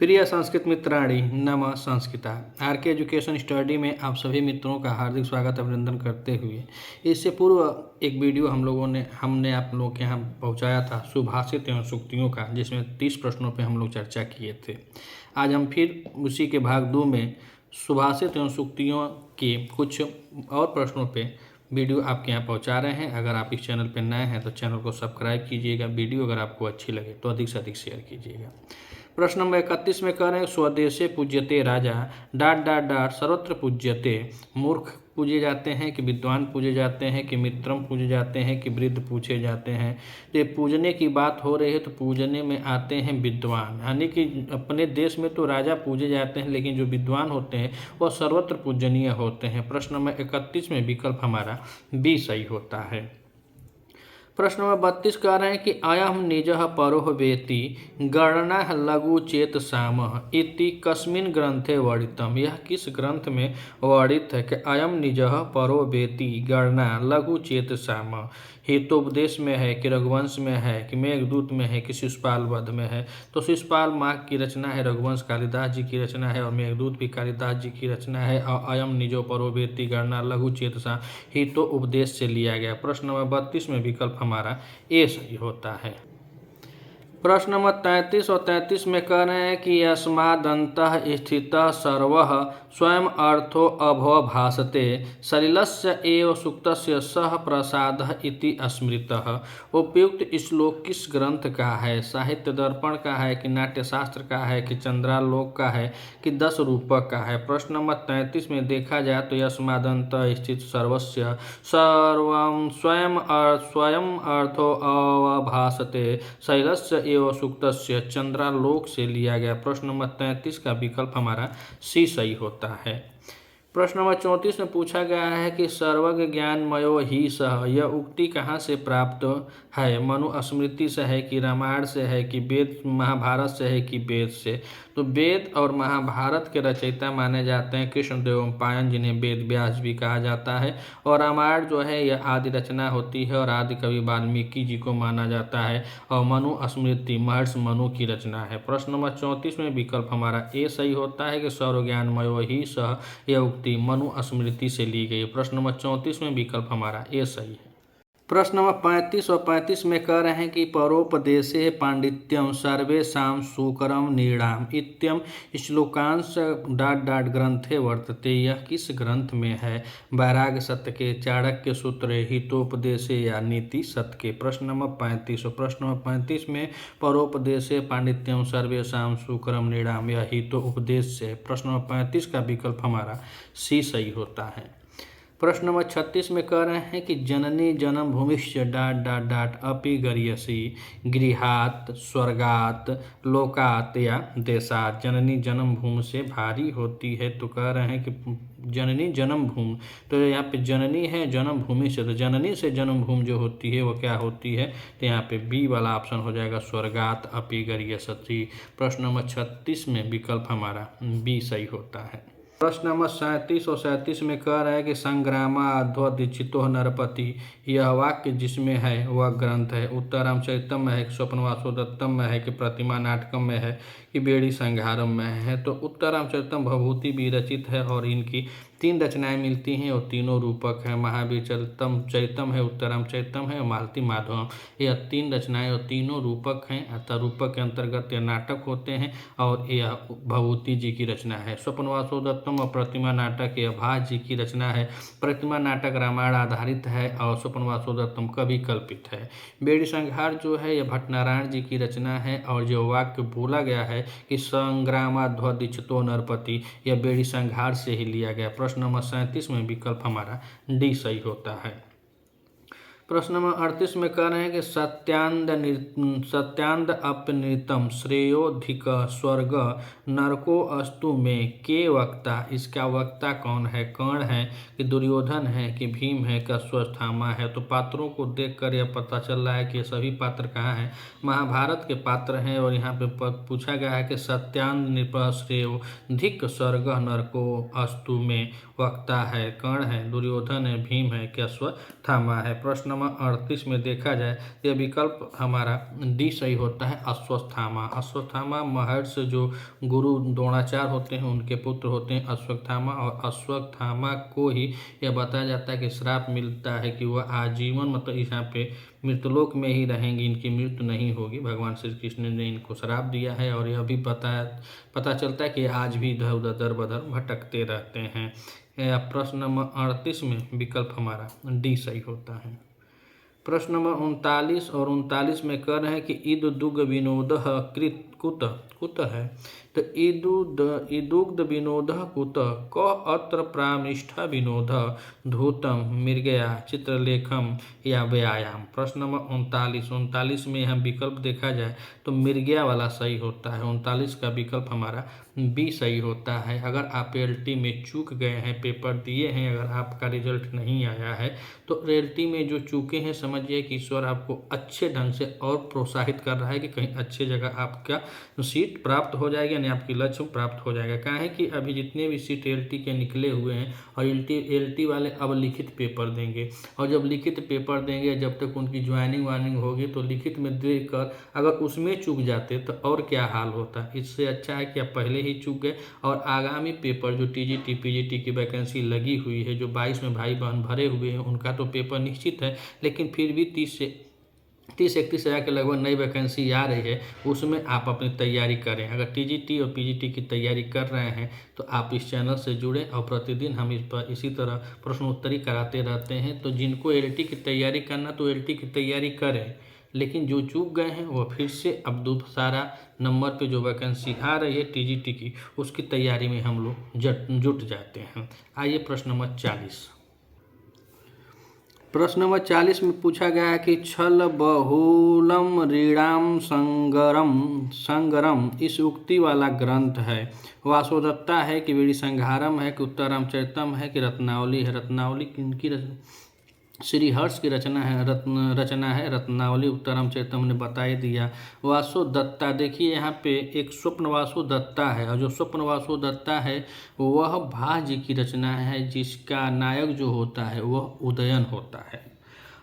प्रिय संस्कृत मित्राणि नमः संस्कृता आर के एजुकेशन स्टडी में आप सभी मित्रों का हार्दिक स्वागत अभिनंदन करते हुए इससे पूर्व एक वीडियो हमने आप लोगों के यहाँ पहुँचाया था सुभाषित एवं सूक्तियों का, जिसमें 30 प्रश्नों पे हम लोग चर्चा किए थे। आज हम फिर उसी के भाग 2 में सुभाषित एवं सूक्तियों के कुछ और प्रश्नों पे वीडियो आपके यहाँ पहुँचा रहे हैं। अगर आप इस चैनल पर नए हैं तो चैनल को सब्सक्राइब कीजिएगा। वीडियो अगर आपको अच्छी लगे तो अधिक से अधिक शेयर कीजिएगा। प्रश्न नंबर 31 में कह रहे हैं स्वदेशे पूज्यते राजा डाट डाट डाट सर्वत्र पूज्यते। मूर्ख पूजे जाते हैं कि विद्वान पूजे जाते हैं कि मित्रम पूजे जाते हैं कि वृद्ध पूछे जाते हैं। तो ये पूजने की बात हो रही है तो पूजने में आते हैं विद्वान, यानी कि अपने देश में तो राजा पूजे जाते हैं लेकिन जो विद्वान होते हैं वह सर्वत्र पूजनीय होते हैं। प्रश्न नंबर 31 में विकल्प हमारा बी सही होता है। प्रश्न नंबर 32 कह रहे हैं कि अयम निजः परो वेति गणना लघु चेत सामः इति कस्मिन् ग्रंथे वर्णितम्। यह किस ग्रंथ में वर्णित है कि अयम निजः परो वेति गणना लघु चेत सामः। हितोपदेश में है कि रघुवंश में है कि मेघदूत में है कि शिशुपाल वध में है। तो शिशुपाल माघ की रचना है, रघुवंश कालिदास जी की रचना है और मेघदूत भी कालिदास जी की रचना है। और अयम निजो परो वेति गणना लघु चेत साम हितो उपदेश से लिया गया। प्रश्न नंबर 32 में विकल्प हमारा ए सही होता है। प्रश्न नंबर 33 और 33 में कह रहे हैं कि यस्मादन्तः स्थितः सर्वः स्वयं अर्थो अभो भासते सलिलस्य एव सूक्तस्य सह प्रसादः इति स्मृतः। उपयुक्त श्लोक किस ग्रंथ का है? साहित्य दर्पण का है कि नाट्यशास्त्र का है कि चंद्रालोक का है कि 10 रूपक का है? प्रश्न नंबर 33 में देखा जाए तो यस्मादन्तः स्थित सर्वस्य सर्वं स्वयं अर्थो अवभासते सलिलस्य एवं सूक्तस्य चंद्रालोक से लिया गया। प्रश्न नंबर 33 का विकल्प हमारा सी सही होता है। प्रश्न नंबर 34 में पूछा गया है कि सर्वज्ञ ज्ञानमयो ही सह, यह उक्ति कहाँ से प्राप्त है? मनु स्मृति से है कि रामायण से है कि वेद महाभारत से है कि वेद से? तो वेद और महाभारत के रचयिता माने जाते हैं कृष्णदेव पायन, जिन्हें वेद व्यास भी कहा जाता है। और रामायण जो है यह आदि रचना होती है और आदि कवि वाल्मीकि जी को माना जाता है और मनु स्मृति महर्षि मनु की रचना है। प्रश्न नंबर 34 में विकल्प हमारा ए सही होता है कि सर्वज्ञानमयो ही सह, यह मनु स्मृति से ली गई। प्रश्न नंबर 34 में विकल्प हमारा ए सही है। प्रश्न नंबर 35 और 35 में कह रहे हैं कि परोपदेशे पांडित्यम सर्वेषां सुकरम नृणाम इत्यम श्लोकांश डाट डाट ग्रंथे वर्तते। यह किस ग्रंथ में है? वैराग्य सत्य के, चाणक्य सूत्र, हितोपदेशे या नीति सत्य के? प्रश्न नंबर 35 और प्रश्न नंबर 35 में परोपदेशे पांडित्यम सर्वेषां सुकरम नृणाम या हितोपदेश से। प्रश्न नंबर 35 का विकल्प हमारा सी सही होता है। प्रश्न नंबर 36 में कह रहे हैं कि जननी जन्म भूमिश्च डाट डाट डाट अपि गरीयसी गृहात स्वर्गात लोकात या देशात। जननी जन्म भूमि से भारी होती है, तो कह रहे हैं कि जननी जन्म भूमि, तो यहाँ पे जननी है जन्म भूमि से, तो जननी से जन्म भूमि जो होती है वो क्या होती है? तो यहाँ पे बी वाला ऑप्शन हो जाएगा स्वर्गात अपि गरीयसी। प्रश्न नंबर 36 में विकल्प हमारा बी सही होता है। प्रश्न नंबर 37 और 37 में कह रहा है कि संग्रामाध्वदीक्षितो नरपति, यह वाक्य जिसमें है वह ग्रंथ है? उत्तरामचरितम में है कि स्वप्नवासोदत्तम में है कि प्रतिमा नाटकम में है कि बेड़ी संहारम में है? तो उत्तरामचरितम भभूति भी रचित है और इनकी 3 रचनाएं मिलती हैं और तीनों रूपक हैं। महावीर चरितम है, उत्तरामचरितम है और मालती माधवम। यह 3 रचनाएं और तीनों रूपक हैं, अतः रूपक के अंतर्गत यह नाटक होते हैं और यह भभूति जी की रचना है। स्वप्नवासोदत्तम और प्रतिमा नाटक यह भास जी की रचना है। प्रतिमा नाटक रामायण आधारित है और स्वप्नवासोदत्तम कवि कल्पित है। बेड़ी संहार जो है यह भट्टनारायण जी की रचना है और जो वाक्य बोला गया है कि संग्रामाध्वदीक्षितो नरपति, यह बेड़ी संहार से ही लिया गया। प्रश्न नंबर 37 में विकल्प हमारा डी सही होता है। प्रश्न नंबर 38 में कह रहे हैं कि सत्यांद अपनृतम श्रेयोधिक स्वर्ग नरको अस्तु में के वक्ता। इसका वक्ता कौन है? कर्ण है कि दुर्योधन है कि भीम है कि अश्वत्थामा है? तो पात्रों को देखकर यह पता चल रहा है कि ये सभी पात्र कहाँ हैं? महाभारत के पात्र हैं। और यहाँ पे पूछा गया है कि सत्यांद नृप श्रेयोधिक स्वर्ग नरको अस्तु में वक्ता है कर्ण है, दुर्योधन है, भीम है कि अश्वत्थामा है? प्रश्न नंबर 38 में देखा जाए तो यह विकल्प हमारा डी सही होता है, अश्वत्थामा। अश्वत्थामा महर्षि जो गुरु द्रोणाचार्य होते हैं उनके पुत्र होते हैं अश्वत्थामा, और अश्वत्थामा को ही यह बताया जाता है कि श्राप मिलता है कि वह आजीवन मतलब यहाँ पे मृतलोक में ही रहेंगी, इनकी मृत्यु नहीं होगी। भगवान श्री कृष्ण ने इनको श्राप दिया है और यह भी पता चलता है कि आज भी इधर उधर दर बदर भटकते रहते हैं। प्रश्न नंबर 38 में विकल्प हमारा डी सही होता है। प्रश्न नंबर 39 और 39 में कह रहे हैं कि ईद दुग विनोद कृत कुत कुत है, तो ईदुग्ध विनोद कुत क अत्र प्रानिष्ठ विनोद धूतम मृगया चित्रलेखम या व्यायाम। प्रश्न नंबर 39 में हम विकल्प देखा जाए तो मृगया वाला सही होता है। 39 का विकल्प हमारा बी सही होता है। अगर आप एलटी में चूक गए हैं, पेपर दिए हैं, अगर आपका रिजल्ट नहीं आया है तो एलटी में जो चूके हैं समझिए कि ईश्वर आपको अच्छे ढंग से और प्रोत्साहित कर रहा है कि कहीं अच्छे जगह आपका सीट प्राप्त हो जाएगी, यानी आपकी लक्ष्य प्राप्त हो जाएगा। क्या है कि अभी जितने भी सीट एलटी के निकले हुए हैं और एलटी वाले अब लिखित पेपर देंगे, और जब लिखित पेपर देंगे जब तक उनकी ज्वाइनिंग वार्निंग होगी तो लिखित में देकर अगर उसमें चूक जाते तो और क्या हाल होता। इससे अच्छा है कि आप पहले ही चूक गए और आगामी पेपर जो टीजीटी पीजीटी की वैकेंसी लगी हुई है, जो 22 में भाई बहन भरे हुए हैं, उनका तो पेपर निश्चित है, लेकिन फिर भी 30-31 हज़ार के लगभग नई वैकेंसी आ रही है, उसमें आप अपनी तैयारी करें। अगर टीजीटी और पीजीटी की तैयारी कर रहे हैं तो आप इस चैनल से जुड़ें और प्रतिदिन हम इस पर इसी तरह प्रश्नोत्तरी कराते रहते हैं। तो जिनको एलटी की तैयारी करना तो एलटी की तैयारी करें, लेकिन जो चूक गए हैं वो फिर से अब दोबारा नंबर पे जो वैकेंसी आ रही है टीजीटी की, उसकी तैयारी में हम लोग जुट जाते हैं। आइए प्रश्न नंबर 40। प्रश्न नंबर 40 में पूछा गया है कि छल बहुलम ऋणाम संगरम इस उक्ति वाला ग्रंथ है। वासोदत्ता है कि वीर संहारम है कि उत्तररामचरितम है कि रत्नावली है। रत्नावली किनकी श्री हर्ष की रचना है रत्नावली। उत्तररामचरितम ने बता ही दिया। वासोदत्ता देखिए यहाँ पे एक स्वप्न वासोदत्ता है, और जो स्वप्न वासोदत्ता है वह भाज जी की रचना है, जिसका नायक जो होता है वह उदयन होता है।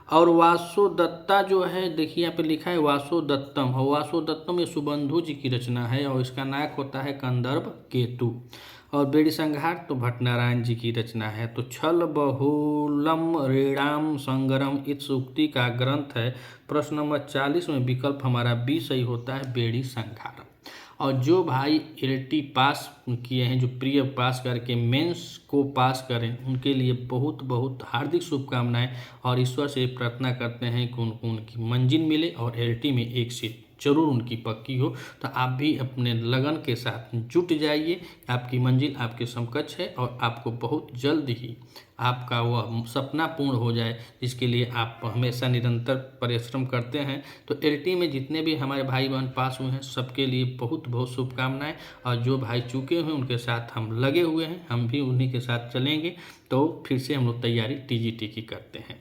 और वासोदत्ता जो है देखिए यहाँ पे लिखा है वासोदत्तम, और वासोदत्तम ये सुबंधु जी की रचना है और इसका नायक होता है कंदर्प केतु। और बेड़ी संहार तो भट्टनारायण जी की रचना है। तो छल बहुलम ऋणाम संगरम इस उक्ति का ग्रंथ है। प्रश्न नंबर 40 में विकल्प हमारा बी सही होता है, बेड़ी संहार। और जो भाई एलटी पास किए हैं, जो प्री पास करके मेंस को पास करें, उनके लिए बहुत बहुत हार्दिक शुभकामनाएं और ईश्वर से प्रार्थना करते हैं कि उनकी मंजिल मिले और एलटी में एक सीट जरूर उनकी पक्की हो। तो आप भी अपने लगन के साथ जुट जाइए, आपकी मंजिल आपके समकक्ष है और आपको बहुत जल्द ही आपका वह सपना पूर्ण हो जाए जिसके लिए आप हमेशा निरंतर परिश्रम करते हैं। तो एलटी में जितने भी हमारे भाई बहन पास हुए हैं सबके लिए बहुत बहुत शुभकामनाएं, और जो भाई चुके हुए हैं उनके साथ हम लगे हुए हैं, हम भी उन्हीं के साथ चलेंगे। तो फिर से हम लोग तैयारी टीजीटी की करते हैं।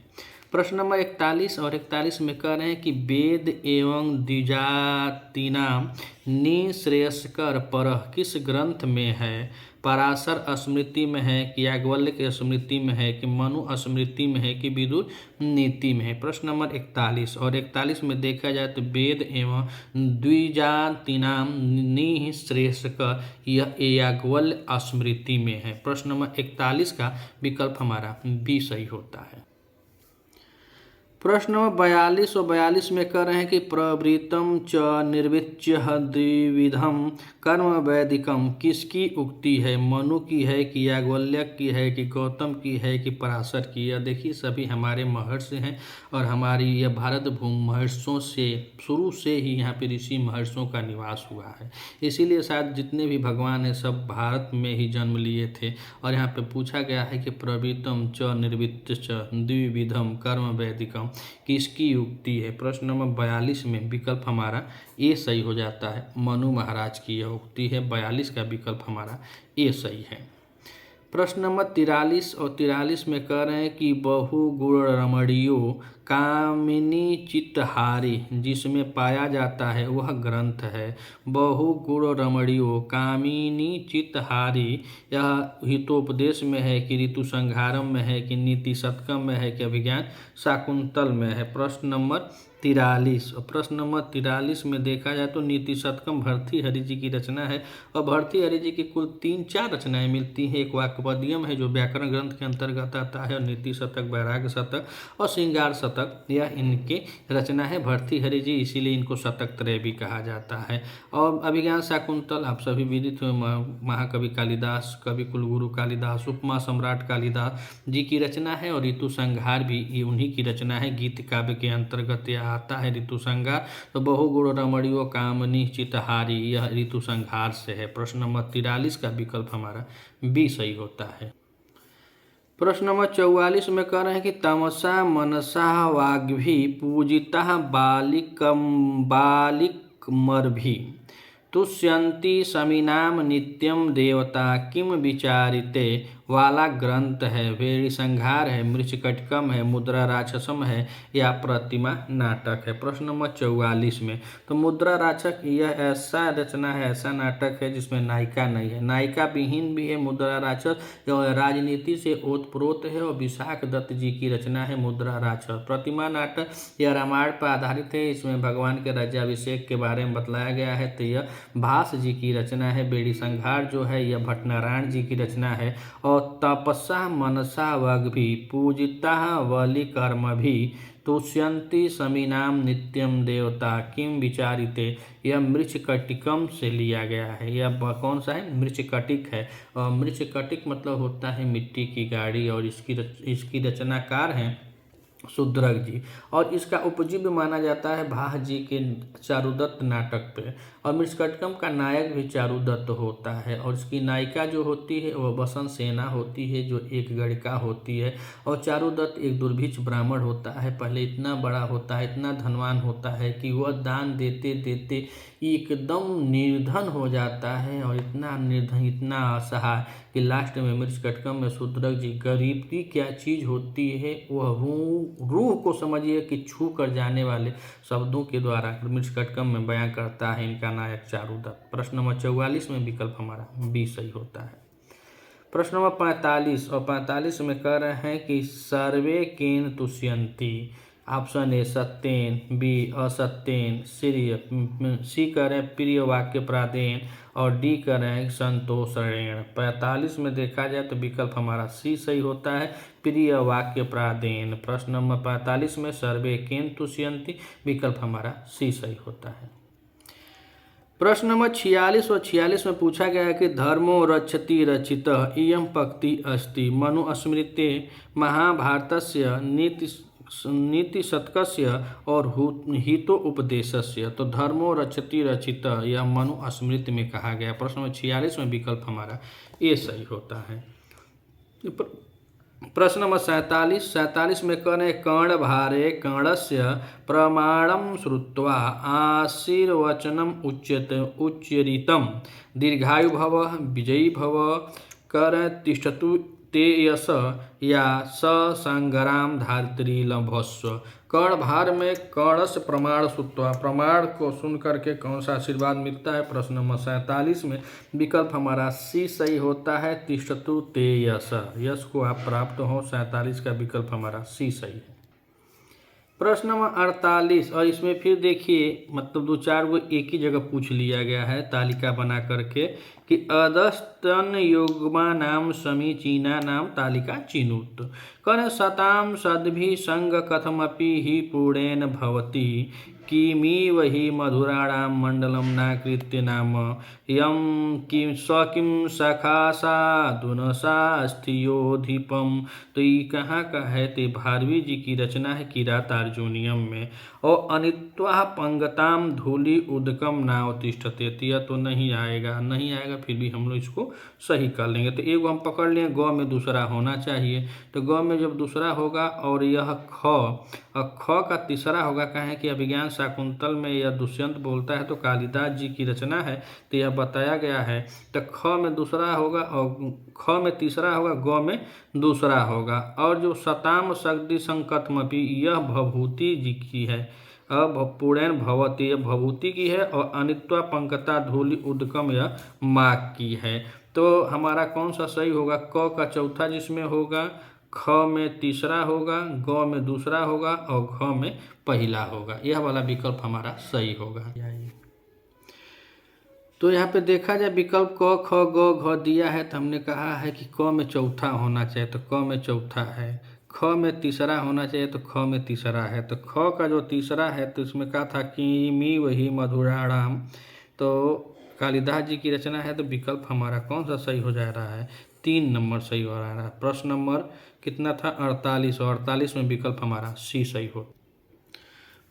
प्रश्न नंबर 41 और 41 में कह रहे हैं कि वेद एवं द्विजातिनाम निःश्रेयस्कर परः किस ग्रंथ में है। पराशर स्मृति में है कि याज्ञवल्क्य स्मृति में है कि मनु स्मृति में है कि विदुर नीति में है। प्रश्न नंबर 41 और 41 में देखा जाए तो वेद एवं द्विजातिनाम निःश्रेयस्कर यह याज्ञवल्क्य स्मृति में है। प्रश्न नंबर 41 का विकल्प हमारा बी सही होता है। प्रश्न नंबर 42 और 42 में कह रहे हैं कि प्रवृत्तम च निर्विच्य द्विविधम कर्म वैदिकम किसकी उक्ति है। मनु की है कि याज्ञवल्क्य की है कि गौतम की है कि पराशर की। यह देखिए सभी हमारे महर्षि हैं और हमारी यह भारत भूमि महर्षियों से शुरू से ही यहाँ पे ऋषि महर्षियों का निवास हुआ है, इसीलिए शायद जितने भी भगवान हैं सब भारत में ही जन्म लिए थे। और यहाँ पे पूछा गया है कि प्रवृत्तम च निर्विच्य च द्विविधम कर्म वैदिकम किसकी उक्ति है। प्रश्न नंबर 42 में विकल्प हमारा ए सही हो जाता है, मनु महाराज की यह उक्ति है। 42 का विकल्प हमारा ए सही है। प्रश्न नंबर 43 और 43 में कह रहे हैं कि बहुगुण रमणीयो कामिनी चित्तहारी जिसमें पाया जाता है वह ग्रंथ है। बहुगुण रमणीयो कामिनी चित्तहारी, यह हितोपदेश में है कि ऋतु संहारम में है कि नीति शतकम में है कि अभिज्ञान शाकुंतल में है। प्रश्न नंबर 43, और प्रश्न नंबर 43 में देखा जाए तो नीति शतकम भर्तृहरि जी की रचना है और भर्तृहरि जी की कुल 3-4 रचनाएं मिलती हैं। एक वाक्पद्यम है जो व्याकरण ग्रंथ के अंतर्गत आता है, और नीति शतक, वैराग्य शतक और श्रृंगार शतक यह इनके रचना है भर्तृहरि जी, इसीलिए इनको शतक त्रय भी कहा जाता है। और अभिज्ञान शाकुंतल आप सभी विदित हुए, महाकवि कालिदास, कवि कुलगुरु कालिदास, उपमा सम्राट कालिदास जी की रचना है, और ऋतु संहार भी ये उन्हीं की रचना है। गीत काव्य के अंतर्गत यह आता है ऋतु संहार। तो बहुगुण रमणीयो कामनी चित्तहारी, यह ऋतु संहार से है। प्रश्न नंबर 43 का विकल्प हमारा बी सही होता है। प्रश्न नंबर 44 में कह रहे हैं कि तमसा मनसा वाग्भी पूजिता बालिकमर्भी तुष्यन्ति समीनाम नित्यम देवता किम विचारिते वाला ग्रंथ है। वेणी संहार है, मृच्छकटिकम है, मुद्रा राक्षसम है या प्रतिमा नाटक है। प्रश्न नंबर 44 में तो मुद्रा राक्षस यह ऐसा रचना है, ऐसा नाटक है जिसमें नायिका नहीं है, नायिका विहीन भी है मुद्रा राक्षस, यह राजनीति से ओतप्रोत है और विशाख दत्त जी की रचना है मुद्रा राक्षस। प्रतिमा नाटक यह रामायण पर आधारित है, इसमें भगवान के राज्याभिषेक के बारे में बतलाया गया है, तो यह भास जी की रचना है। बेड़ी संहार जो है यह भट्टनारायण जी की रचना है। और तपसा मनसा वग्भी पूजिता वली कर्म भी तुष्यन्ति समीनाम नित्यम देवता किम विचारिते, यह मृच्छकटिकम से लिया गया है। यह कौन सा है? मृच्छकटिक है। और मृच्छकटिक मतलब होता है मिट्टी की गाड़ी, और इसकी रचनाकार हैं शूद्रक जी, और इसका उपजीव्य माना जाता है भाह जी के चारुदत्त नाटक पे। और मृच्छकटिकम का नायक भी चारुदत्त होता है, और इसकी नायिका जो होती है वह बसंत सेना होती है जो एक गणिका होती है। और चारुदत्त एक दुर्भिक्ष ब्राह्मण होता है, पहले इतना बड़ा होता है, इतना धनवान होता है कि वह दान देते देते एकदम निर्धन हो जाता है, और इतना निर्धन, इतना असहाय कि लास्ट में मृच्छकटिकम में शूद्रक जी गरीबी क्या चीज़ होती है वह रूह को समझिए कि छू कर जाने वाले शब्दों के द्वारा मृच्छकटिकम में बयां करता है इनका नायक चारुदत्त। प्रश्न नंबर 44 में विकल्प हमारा बी सही होता है। प्रश्न नंबर 45, और 45 में कह रहे हैं कि सर्वे केन तुष्यन्ति। ऑप्शन ए सत्येन, बी असत्येन, सी करें प्रिय वाक्य प्रादेन, और डी करें संतोषेण। 45 में देखा जाए तो विकल्प हमारा सी सही होता है, प्रिय वाक्य प्रादेन। प्रश्न नंबर 45 में सर्वे केन तुष्यन्ति, विकल्प हमारा सी सही होता है। प्रश्न नंबर 46 और 46 में पूछा गया है कि धर्मो रक्षति रचितः इयं पंक्ति अस्ति मनुस्मृते महाभारतस्य नीतिशतकस्य और हितोपदेशस्य। तो धर्मो रक्षति रचितः यह मनुस्मृति में कहा गया। प्रश्न नंबर 46 में विकल्प हमारा ये सही होता है। प्रश्न नंबर 47 में कह रहे कर्णभारे कर्णस्य प्रमाणम श्रुत्वा आशीर्वचनम उच्चरितम दीर्घायु भव विजयी भव कर तिष्ठतु ते यश या स संग्राम धात्री लभस्व। कर्णभार में कर्णस्य प्रमाण श्रुत्वा, प्रमाण को सुन करके कौन सा आशीर्वाद मिलता है? प्रश्न नंबर 47 में विकल्प हमारा सी सही होता है, तिष्ठतु ते यश, यश को आप प्राप्त हो। 47 का विकल्प हमारा सी सही है। प्रश्न नंबर 48, और इसमें फिर देखिए मतलब 2-4 को एक ही जगह पूछ लिया गया है तालिका बना करके कि अदस्तन योगमा नाम समीचीना नाम तालिका चिनुत। कन सताम सद्भि संग कथमपि ही पूर्णेन भवति किमीव हि मधुराणाम मंडलम नाकृत्य नाम यम किम स्वकिम सखा साधुन सास्थियोधिपम। तो ये कहाँ का है? तो भारवी जी की रचना है किरात अर्जुनियम में। और अनित्वा पंगताम धूलि उदकम नावतिष्ठते, यह तो नहीं आएगा, नहीं आएगा, फिर भी हम लोग इसको सही कर लेंगे। तो एक हम पकड़ लें, गौ में दूसरा होना चाहिए, तो गौ में जब दूसरा होगा और यह ख का तीसरा होगा, कहें कि अभिज्ञान शाकुंतल में यह दुष्यंत बोलता है तो कालिदास जी की रचना है, तो यह बताया गया है। तो ख में दूसरा होगा और ख में तीसरा होगा, ग में दूसरा होगा। और जो शताम शक्ति संकतमपि यह भभूति जी की है, अपूर्णेन भवती यह भभूति की है, और अनित्वा पंकता धूलि उद्गम यह माग की है। तो हमारा कौन सा सही होगा? क का चौथा जिसमें होगा, ख में तीसरा होगा, ग में दूसरा होगा और घ में पहला होगा। यह वाला विकल्प हमारा सही होगा। तो यहाँ पे देखा जाए विकल्प क ख ग घ दिया है, तो हमने कहा है कि क में चौथा होना चाहिए, तो क में चौथा है। ख में तीसरा होना चाहिए, तो ख में तीसरा है। तो ख का जो तीसरा है तो इसमें कहा था कि मी वही मधुराणाम, तो कालिदास जी की रचना है। तो विकल्प हमारा कौन सा सही हो जा रहा है? 3 नंबर सही हो रहा है। प्रश्न नंबर कितना था? 48, और 48 में विकल्प हमारा सी सही हो।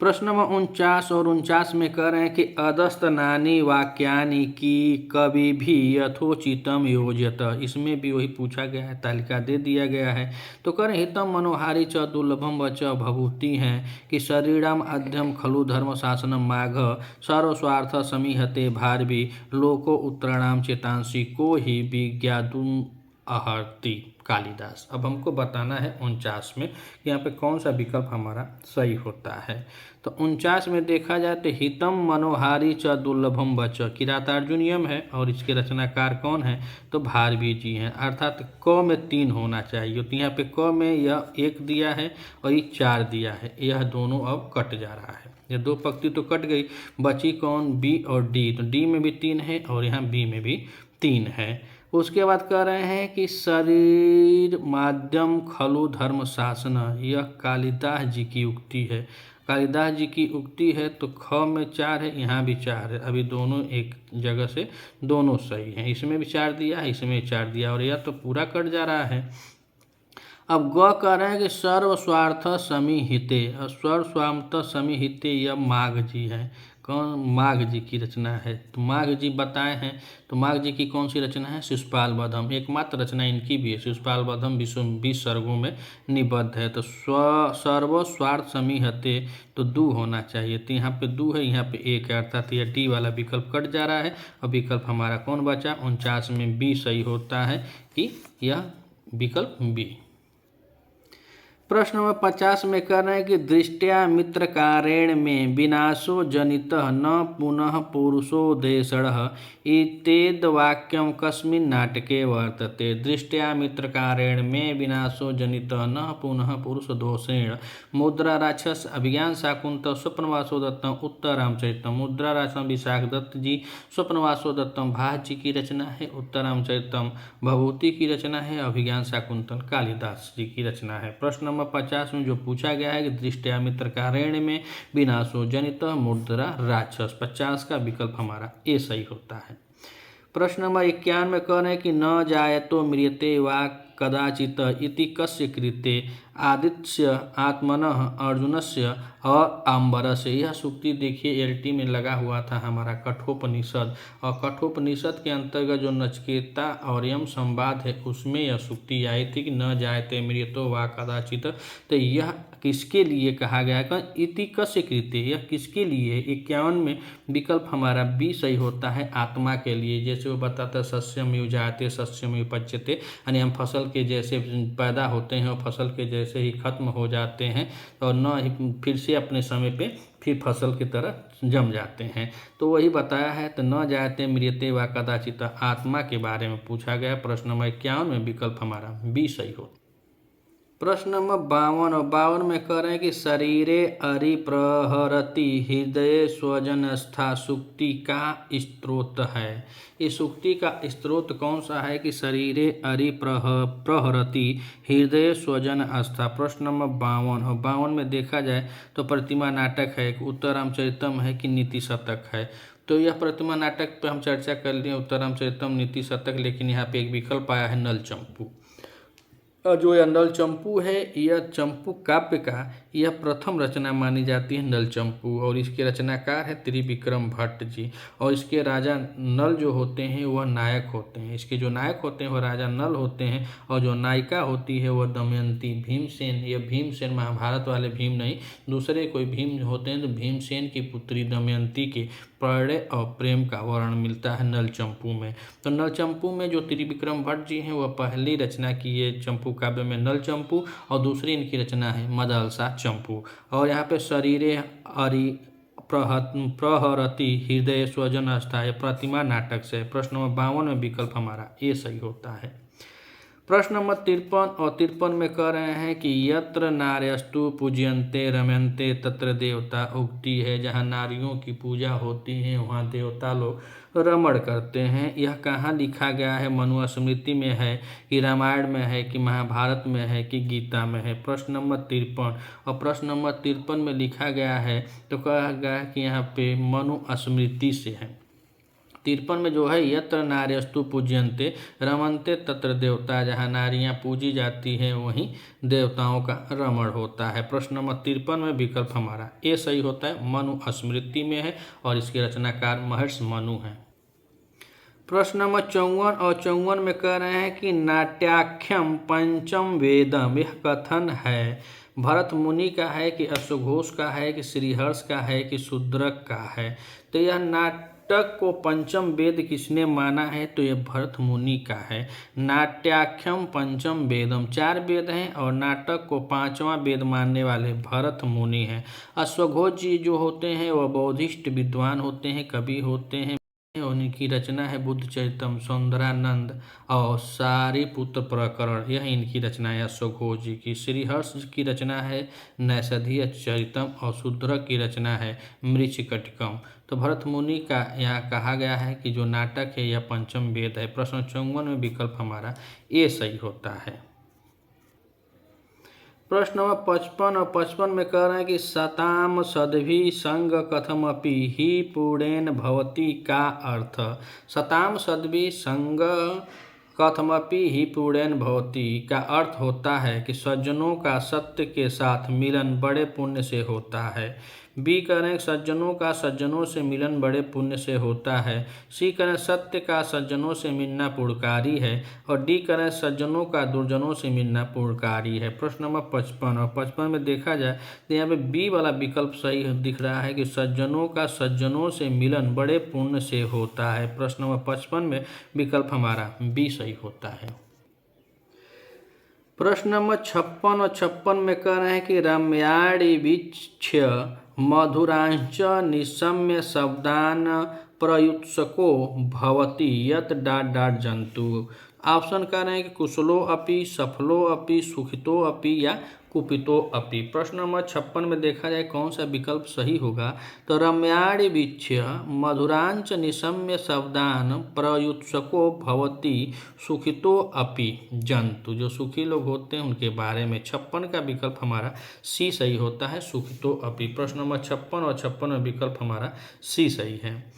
प्रश्न नंबर 49 और 49 में कह रहे हैं कि अदस्त नानी वाक्यानि की कवि भी यथोचितम योजत। इसमें भी वही पूछा गया है, तालिका दे दिया गया है। तो कह रहे हितम मनोहारी च दुर्लभम वच भभूति हैं कि शरीरम अध्यम खलु धर्म शासनम माघ सर्वस्वार्थ समीहते भारवी लोको उत्तराणाम चेतांसी को ही विज्ञातुम अहर्ति कालिदास। अब हमको बताना है 49 में कि यहाँ पे कौन सा विकल्प हमारा सही होता है। तो 49 में देखा जाए तो हितम मनोहारी च दुर्लभम वच किरातार्जुनीयम है, और इसके रचनाकार कौन है? तो भारवी जी हैं। अर्थात क में 3 होना चाहिए, तो यहाँ पे क में यह 1 दिया है और ये 4 दिया है, यह दोनों अब कट जा रहा है। ये 2 पंक्ति तो कट गई, बची कौन? बी और डी। तो डी में भी 3 है और यहाँ बी में भी 3 है। उसके बाद कह रहे हैं कि शरीर माध्यम खलु धर्म शासन, यह कालिदास जी की उक्ति है। कालिदास जी की उक्ति है, तो ख में 4 है, यहाँ भी 4 है। अभी दोनों एक जगह से दोनों सही हैं। इसमें भी 4 दिया है, इसमें 4 दिया, और यह तो पूरा कट जा रहा है। अब ग कह रहे हैं कि सर्व स्वार्थ समीहिते, सर्व स्वार्थ समीहिते यह माघ जी है। कौन? माघ जी की रचना है। तो माघ जी बताए हैं, तो माघ जी की कौन सी रचना है? शिशुपाल वधम, एकमात्र रचना इनकी भी है। शिशुपाल वधम 20 सर्गों में निबद्ध है। तो सर्व स्वार्थ समीहते, तो 2 होना चाहिए, तो यहाँ पे 2 है, यहाँ पे 1 है, अर्थात यह डी वाला विकल्प कट जा रहा है। और विकल्प हमारा कौन बचा? 49 में बी सही होता है कि यह विकल्प बी। प्रश्न नंबर 50 में कर रहे हैं कि दृष्टया मित्र कारेण में विनाशो जनितः न पुनः पुरुषो देशणः इत्येद वाक्यम कस्मिन् नाटके वर्तते। दृष्टया मित्र कारेण में विनाशो जनितः न पुनः पुरुष दोषेण। मुद्रा राक्षस अभिज्ञान शाकुंतल स्वप्नवासो दत्तम उत्तरामचरितम। मुद्रा राक्षस विशाख दत्त जी, स्वप्नवासो दत्तम भास जी की रचना है, उत्तरामचरितम भभूति की रचना है, अभिज्ञान शाकुंतल कालिदास जी की रचना है। प्रश्न नंबर 50 में जो पूछा गया है कि दृष्टया मित्र कारेण में विनाशो जनित मुद्रा राक्षस, 50 का विकल्प हमारा ए सही होता है। प्रश्न नंबर 51 में कह रहे हैं कि न जायतो म्रियते वा कदाचित इति कस्य कृते आदित्य आत्मनः अर्जुनस्य आम्बरस्य। यह सूक्ति देखिए एलटी में लगा हुआ था हमारा कठोपनिषद, और कठोपनिषद के अंतर्गत जो नचिकेता और यम संवाद है उसमें यह सूक्ति आई थी कि न जायते मृतो वा कदाचित। तो यह किसके लिए कहा गया है? इति कस्य कृते, यह किसके लिए? 51 में विकल्प हमारा बी सही होता है, आत्मा के लिए। जैसे वो बताता है सस्यम युजाते सस्यम युपच्यते, यानी हम फसल के जैसे पैदा होते हैं और फसल के जैसे ही खत्म हो जाते हैं, और न ही फिर से अपने समय पे फिर फसल की तरह जम जाते हैं, तो वही बताया है। तो न जायते मृत्यते वा कदाचित आत्मा के बारे में पूछा गया। प्रश्न नंबर 51 में विकल्प हमारा बी सही हो। प्रश्न नंबर 52 और 52 में कह रहे हैं कि शरीरे अरि प्रहरति हृदय स्वजनस्था सूक्ति का स्त्रोत है। इस सूक्ति का स्त्रोत कौन सा है? कि शरीरे अरि प्रहरति हृदय स्वजन आस्था। प्रश्न नंबर 52 और 52 में देखा जाए तो प्रतिमा नाटक है, उत्तरामचरितम है कि नीति शतक है। तो यह प्रतिमा नाटक पे हम चर्चा कर लिए, उत्तरामचरितम नीति शतक, लेकिन यहाँ पे एक विकल्प आया है नल चंपू। और जो यह नल चंपू है, यह चंपू काव्य का यह प्रथम रचना मानी जाती है, नल चंपू। और इसके रचनाकार है त्रिविक्रम भट्ट जी। और इसके राजा नल जो होते हैं वह नायक होते हैं। इसके जो नायक होते हैं वह राजा नल होते हैं, और जो नायिका होती है वह दमयंती। भीमसेन, यह भीमसेन महाभारत वाले भीम नहीं, दूसरे कोई भीम होते हैं, तो भीमसेन की पुत्री दमयंती के प्रणय और प्रेम का वर्णन मिलता है नल चंपू में। तो नल चंपू में जो त्रिविक्रम भट्ट जी हैं वह पहली रचना की है चंपू काव्य में नल चंपू, और दूसरी इनकी रचना है मदलसा चंपू। और यहाँ पे शरीरे अरि प्रहरती हृदय स्वजन अस्थाय प्रतिमा नाटक से प्रश्न नंबर 52 में विकल्प हमारा ये सही होता है। प्रश्न नंबर 53 और 53 में कह रहे हैं कि यत्र नार्यस्तु पूज्यन्ते रमन्ते तत्र देवता उक्ति है। जहाँ नारियों की पूजा होती है वहाँ देवता लोग रमण करते हैं। यह कहाँ लिखा गया है? मनुस्मृति में है कि रामायण में है कि महाभारत में है कि गीता में है? प्रश्न नंबर 53। और प्रश्न नंबर 53 में लिखा गया है तो कहा गया है कि यहाँ पे मनुस्मृति से है। 53 में जो है यत्र नार्यस्तु पूज्यन्ते रमन्ते तत्र देवता, जहाँ नारियां पूजी जाती हैं वहीं देवताओं का रमण होता है। प्रश्न नंबर 53 में विकल्प हमारा ये सही होता है, मनुस्मृति में है और इसके रचनाकार महर्षि मनु हैं। प्रश्न नंबर 54 और 54 में कह रहे हैं कि नाट्याख्यम पंचम वेदम, यह कथन है भरत मुनि का है कि अश्वघोष का है कि श्रीहर्ष का है कि शूद्रक का है? तो यह नाटक को पंचम वेद किसने माना है? तो यह भरत मुनि का है। नाट्याख्यम पंचम वेदम, 4 वेद हैं और नाटक को 5वां वेद मानने वाले भरत मुनि हैं। अश्वघोष जी जो होते हैं वह बौद्धिस्ट विद्वान होते हैं, कवि होते हैं। उनकी रचना है बुद्ध चरितम, सौंदरानंद और सारिपुत्र प्रकरण, यह इनकी रचना है अश्वघोष जी की। श्रीहर्ष की रचना है नैषधीय चरितम और शूद्रक की रचना है मृच्छकटिकम। तो भरत मुनि का यहाँ कहा गया है कि जो नाटक है यह पंचम वेद है। प्रश्न 54 में विकल्प हमारा ये सही होता है। प्रश्न नंबर 55 और 55 में कह रहे हैं कि सताम सद्भि संग कथमपि ही पूर्णेन भवति का अर्थ? सताम सद्भि संग कथमपि ही पूर्णेन भवति का अर्थ होता है कि सज्जनों का सत्य के साथ मिलन बड़े पुण्य से होता है। बी कह रहे हैं सज्जनों का सज्जनों से मिलन बड़े पुण्य से होता है। सी कह रहे हैं सत्य का सज्जनों से मिलना पुण्यकारी है। और डी कह रहे हैं सज्जनों का दुर्जनों से मिलना पुण्यकारी है। प्रश्न नंबर 55 और 55 में देखा जाए तो यहाँ पे बी वाला विकल्प सही दिख रहा है कि सज्जनों का सज्जनों से मिलन बड़े पुण्य से होता है। प्रश्न नंबर 55 में विकल्प हमारा बी सही होता है। प्रश्न नंबर 56 और 56 में कह रहे हैं कि रम्याणि वीक्ष्य मधुरांच निशम्य शब्दान प्रयुत्सको भवति यत डाट डाट जंतु। ऑप्शन कह रहे हैं कि कुशलो अपि, सफलो अपि, सुखितो अपि या कुपितो अपि। प्रश्न नंबर 56 में देखा जाए कौन सा विकल्प सही होगा? तो रम्याणि वीक्ष्य मधुरांच निशम्य शब्दान प्रयुत्सको भवति सुखितो अपि जंतु। जो सुखी लोग होते हैं उनके बारे में 56 का विकल्प हमारा सी सही होता है, सुखितो अपि। प्रश्न नंबर 56 और 56 में विकल्प हमारा सी सही है।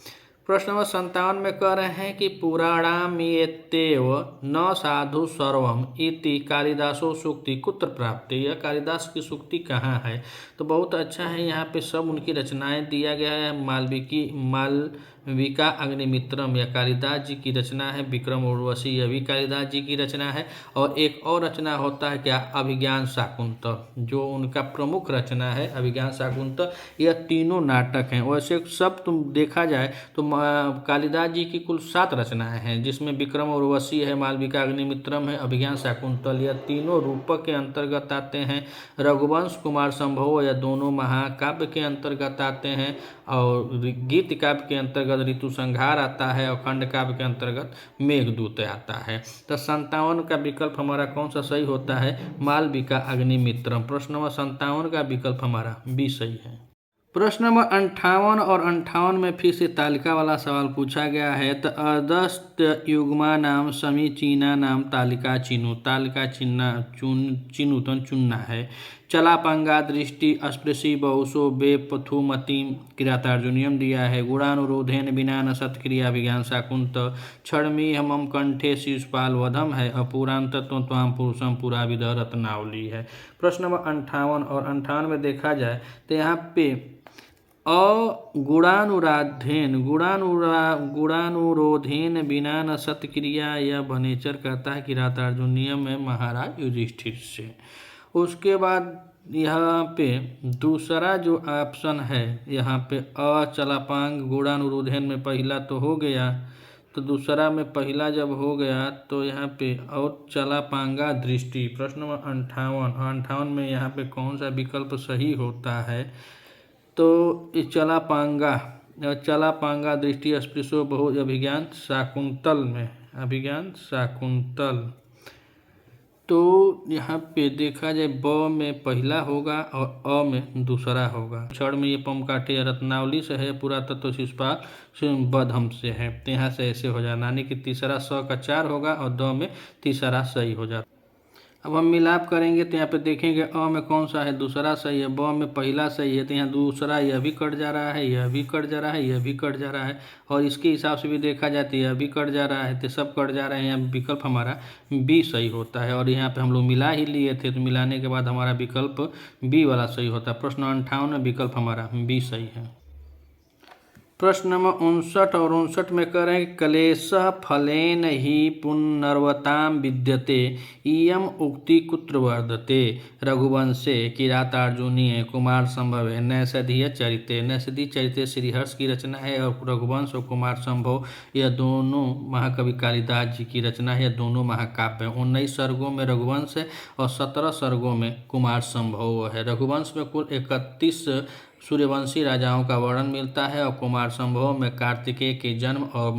प्रश्न नंबर 57 में कह रहे हैं कि पुराणामेत्येव न साधु सर्वम इति कालिदासो सूक्ति कुत्र प्राप्त। यह कालिदास की सूक्ति कहाँ है? तो बहुत अच्छा है, यहाँ पे सब उनकी रचनाएं दिया गया है। मालविका अग्निमित्रम या कालिदास जी की रचना है। विक्रम उर्वशी यह भी कालिदास जी की रचना है। और एक और रचना होता है क्या? अभिज्ञान शाकुंतल, जो उनका प्रमुख रचना है अभिज्ञान शाकुंतल। यह तीनों नाटक हैं। वैसे सब तुम देखा जाए तो कालिदास जी की कुल 7 रचनाएं हैं, जिसमें विक्रम उर्वशी है, मालविका अग्निमित्रम है, अभिज्ञान शाकुंतल। यह तीनों रूपक के अंतर्गत आते हैं। रघुवंश कुमार संभव या दोनों महाकाव्य के अंतर्गत आते हैं। और गीत काव्य के अंतर्गत ऋतु संहार आता है और खंड काव्य के अंतर्गत मेघदूत आता है। तो 57 का विकल्प हमारा कौन सा सही होता है? मालविका अग्निमित्रम। प्रश्न नंबर 57 का विकल्प हमारा बी सही है। प्रश्न नंबर 58 और 58 में फिर से तालिका वाला सवाल पूछा गया है। तो अदस्त युग्मा नाम समीचीना नाम तालिका चिन्हु। तालिका चिन्ह चिन्हु तो चुनना है। चलापांगा दृष्टि अस्पृशि बहुसो बेपथुमतिम किरातार्जुनीयम दिया है। गुणानुरोधेन विना न सत्क्रिया अभिज्ञान शाकुंत क्षणमी हमम कंठे शिशुपाल वधम है। अपूरांत त्वाम पुरुषम पुरा विदह रत्नावली है। प्रश्न नंबर 58 और 58 में देखा जाए तो यहाँ पे गुणानुरोधेन बिना न सत्क्रिया यह भनेचर कहता है किरातार्जुनीयम में महाराज युधिष्ठिर से। उसके बाद यहाँ पे दूसरा जो ऑप्शन है यहाँ पे अचलापांग गुणानुरोधेन में पहला तो हो गया, तो दूसरा में पहला जब हो गया तो यहाँ पे और चलापांगा दृष्टि। प्रश्न नंबर 58 में यहाँ पे कौन सा विकल्प सही होता है? तो चलापांगा दृष्टि अस्पृशो बहु अभिज्ञान शाकुंतल में तो यहाँ पे देखा जाए ब में पहला होगा और अ में दूसरा होगा। क्षण में ये पम काटे रत्नावली से है, पुरातत्व शिशुपाल बधम से है, तो यहाँ से ऐसे हो जाना, यानी कि तीसरा स का 4 होगा और द में तीसरा सही हो जाता। अब हम मिलाप करेंगे तो यहाँ पे देखेंगे अ में कौन सा है, दूसरा सही है, ब में पहला सही है, तो यहाँ दूसरा यह भी कट जा रहा है, यह भी कट जा रहा है, यह भी कट जा रहा है, और इसके हिसाब से भी देखा जाए तो यह भी कट जा रहा है, तो सब कट जा रहे हैं। यहाँ विकल्प हमारा बी सही होता है, और यहाँ पे हम लोग मिला ही लिए थे, तो मिलाने के बाद हमारा विकल्प बी वाला सही होता है। प्रश्न 58 में विकल्प हमारा बी सही है। प्रश्न नंबर 59 और 59 में कह रहे हैं क्लेश फलेन ही पुनर्वताम विद्यते इयम उक्ति कुत्र वर्धते रघुवंशे किरातार्जुनीय कुमार संभव है। नैषधीय चरिते, नैषधीय चरिते श्रीहर्ष की रचना है, और रघुवंश और कुमार संभव यह दोनों महाकवि कालिदास जी की रचना है, यह दोनों महाकाव्य हैं। 19 सर्गों में रघुवंश है और 17 सर्गों में कुमार संभव है। रघुवंश में कुल 31 सूर्यवंशी राजाओं का वर्णन मिलता है, और कुमार संभव में कार्तिकेय के जन्म और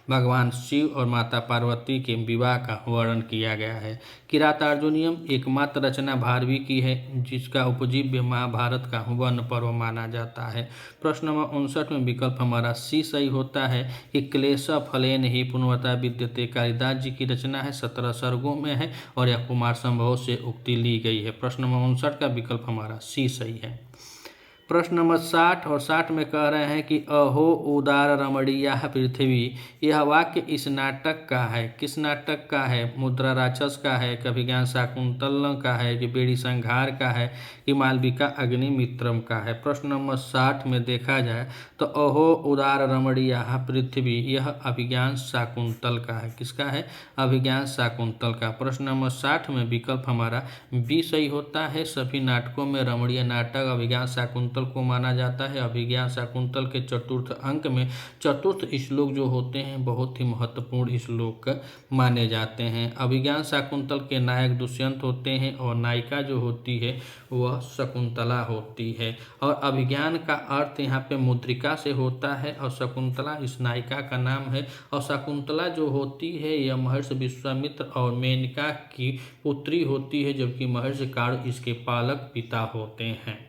भगवान शिव और माता पार्वती के विवाह का वर्णन किया गया है। किरातार्जुनीयम एकमात्र रचना भारवी की है, जिसका उपजीव्य महाभारत का वन पर्व माना जाता है। प्रश्न नंबर 59 में विकल्प हमारा सी सही होता है कि क्लेश फलेन ही पुनर्वता विद्यते कालिदास जी की रचना है, 17 सर्गों में है, और यह कुमार संभव से उक्ति ली गई है। प्रश्न नंबर 59 का विकल्प हमारा सी सही है। प्रश्न नंबर 60 और 60 में कह रहे हैं कि अहो उदार रमणीया पृथ्वी, यह वाक्य इस नाटक का है। किस नाटक का है? मुद्रा राक्षस का है, कि अभिज्ञान शाकुंतल का है, कि बेड़ी संहार का है, कि मालविका अग्निमित्रम का है। प्रश्न नंबर 60 में देखा जाए तो अहो उदार रमणीया पृथ्वी यह अभिज्ञान शाकुंतल का है। किसका है? अभिज्ञान शाकुंतल का। प्रश्न नंबर 60 में विकल्प हमारा बी सही होता है। सभी नाटकों में रमणीय नाटक अभिज्ञान शाकुंतल को माना जाता है। अभिज्ञान शाकुंतल के चतुर्थ अंक में चतुर्थ श्लोक जो होते हैं बहुत ही महत्वपूर्ण श्लोक माने जाते हैं। अभिज्ञान शाकुंतल के नायक दुष्यंत होते हैं, और नायिका जो होती है वह शकुंतला होती है। और अभिज्ञान का अर्थ यहाँ पे मुद्रिका से होता है, और शकुंतला इस नायिका का नाम है। और शकुंतला जो होती है यह महर्षि विश्वामित्र और मेनका की पुत्री होती है, जबकि महर्षि कार्य इसके पालक पिता होते हैं।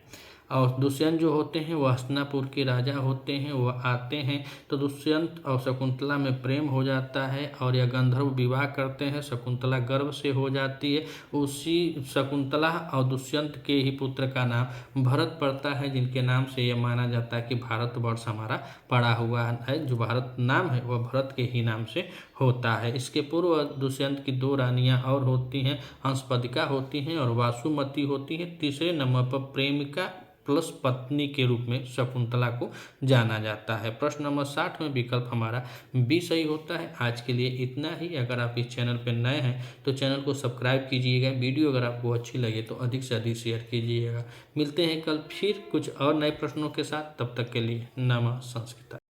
और दुष्यंत जो होते हैं वह हस्तिनापुर के राजा होते हैं। वह आते हैं तो दुष्यंत और शकुंतला में प्रेम हो जाता है, और यह गंधर्व विवाह करते हैं। शकुंतला गर्भ से हो जाती है। उसी शकुंतला और दुष्यंत के ही पुत्र का नाम भरत पड़ता है, जिनके नाम से यह माना जाता है कि भारतवर्ष हमारा पड़ा हुआ है। जो भारत नाम है वह भरत के ही नाम से होता है। इसके पूर्व दुष्यंत की 2 रानियां और होती हैं, हंसपदिका होती हैं और वासुमती होती है। तीसरे नंबर पर प्रेमिका प्लस पत्नी के रूप में शकुंतला को जाना जाता है। प्रश्न नंबर 60 में विकल्प हमारा बी सही होता है। आज के लिए इतना ही। अगर आप इस चैनल पर नए हैं तो चैनल को सब्सक्राइब कीजिएगा। वीडियो अगर आपको अच्छी लगे तो अधिक से अधिक शेयर कीजिएगा। मिलते हैं कल फिर कुछ और नए प्रश्नों के साथ। तब तक के लिए नमः संस्कृत।